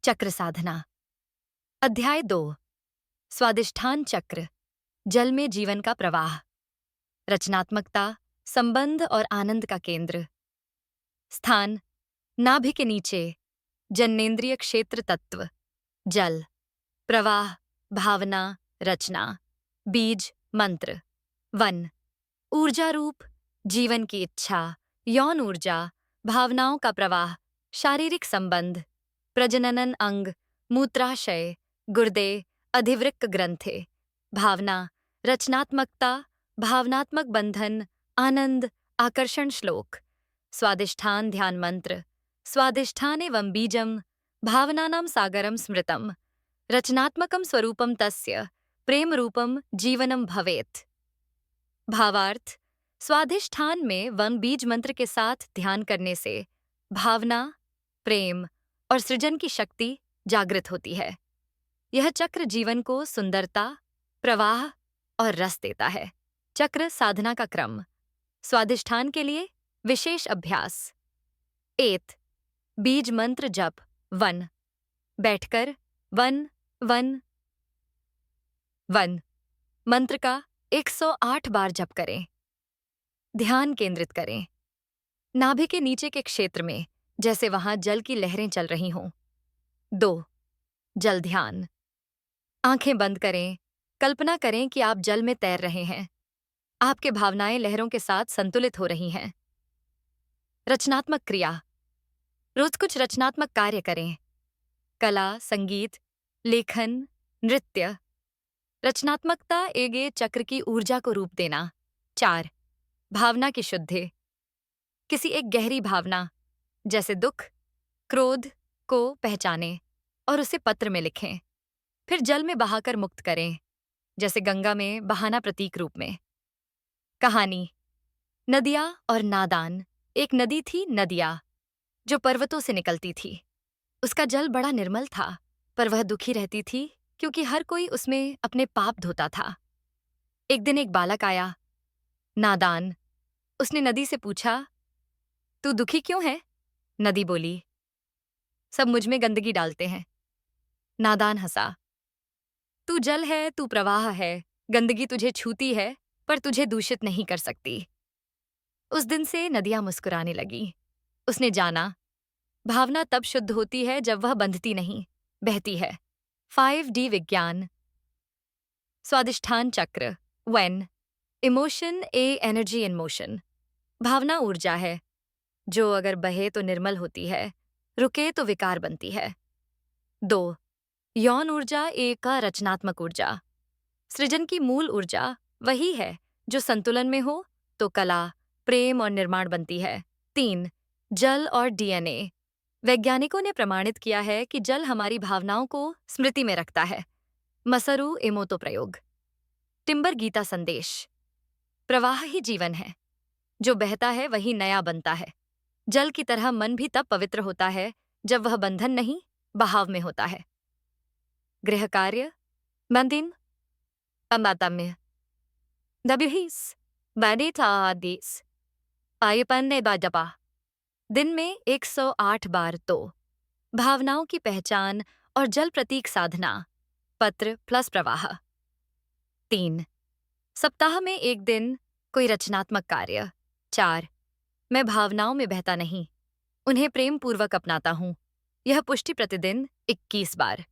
चक्र साधना। अध्याय 2। स्वादिष्ठान चक्र। जल में जीवन का प्रवाह। रचनात्मकता, संबंध और आनंद का केंद्र। स्थान: नाभि के नीचे। जननेंद्रिय क्षेत्र तत्व। जल। प्रवाह, भावना, रचना। बीज, मंत्र। वन। ऊर्जा रूप, जीवन की इच्छा, यौन ऊर्जा, भावनाओं का प्रवाह, शारीरिक संबंध, प्रजनन अंग, मूत्राशय, गुर्दे, अधिवृक्क ग्रंथि। भावना, रचनात्मकता, भावनात्मक बंधन, आनंद, आकर्षण। श्लोक। स्वादिष्ठान ध्यान मंत्र। स्वादिष्ठान एवं बीजम, भावनानां सागरम स्मृतम, रचनात्मकं स्वरूपम तस्य, प्रेम रूपम जीवनम भवेत्। भावार्थ: स्वादिष्ठान में वन बीज मंत्र के साथ ध्यान करने से भावना, प्रेम और सृजन की शक्ति जागृत होती है। यह चक्र जीवन को सुंदरता, प्रवाह और रस देता है। चक्र साधना का क्रम। स्वादिष्ठान के लिए विशेष अभ्यास। एत बीज मंत्र जप। वन। बैठकर वन वन वन मंत्र का 108 बार जप करें। ध्यान केंद्रित करें नाभि के नीचे के क्षेत्र में, जैसे वहां जल की लहरें चल रही हों। 2। जल ध्यान। आंखें बंद करें। कल्पना करें कि आप जल में तैर रहे हैं। आपके भावनाएं लहरों के साथ संतुलित हो रही हैं। रचनात्मक क्रिया। रोज कुछ रचनात्मक कार्य करें। कला, संगीत, लेखन, नृत्य। रचनात्मकता एगे चक्र की ऊर्जा को रूप देना। 4। भावना की शुद्धि। किसी एक गहरी भावना, जैसे दुख, क्रोध, को पहचानें और उसे पत्र में लिखें। फिर जल में बहाकर मुक्त करें, जैसे गंगा में बहाना प्रतीक रूप में। कहानी। नदिया और नादान। एक नदी थी, नदिया, जो पर्वतों से निकलती थी। उसका जल बड़ा निर्मल था, पर वह दुखी रहती थी क्योंकि हर कोई उसमें अपने पाप धोता था। एक दिन एक बालक आया, नादान। उसने नदी से पूछा, तू दुखी क्यों है? नदी बोली, सब मुझ में गंदगी डालते हैं। नादान हंसा, तू जल है, तू प्रवाह है, गंदगी तुझे छूती है पर तुझे दूषित नहीं कर सकती। उस दिन से नदियां मुस्कुराने लगी। उसने जाना, भावना तब शुद्ध होती है जब वह बंधती नहीं, बहती है। 5D विज्ञान। स्वादिष्ठान चक्र। वेन। Emotion a energy in motion. भावना ऊर्जा है, जो अगर बहे तो निर्मल होती है, रुके तो विकार बनती है। 2। यौन ऊर्जा एक रचनात्मक ऊर्जा। सृजन की मूल ऊर्जा वही है जो संतुलन में हो तो कला, प्रेम और निर्माण बनती है। 3। जल और DNA। वैज्ञानिकों ने प्रमाणित किया है कि जल हमारी भावनाओं को स्मृति में रखता है। मसरू इमोतो प्रयोग। टिम्बर गीता संदेश। प्रवाह ही जीवन है, जो बहता है वही नया बनता है। जल की तरह मन भी तब पवित्र होता है जब वह बंधन नहीं, बहाव में होता है। गृह कार्य। मंदिम अम्बातम्य दबिहिस वैनितादिस आयुपन्ने बाजपा। दिन में 108 बार। तो भावनाओं की पहचान और जल प्रतीक साधना। पत्र प्लस प्रवाह। 3। सप्ताह में एक दिन कोई रचनात्मक कार्य। 4। मैं भावनाओं में बहता नहीं, उन्हें प्रेम पूर्वक अपनाता हूं। यह पुष्टि प्रतिदिन 21 बार।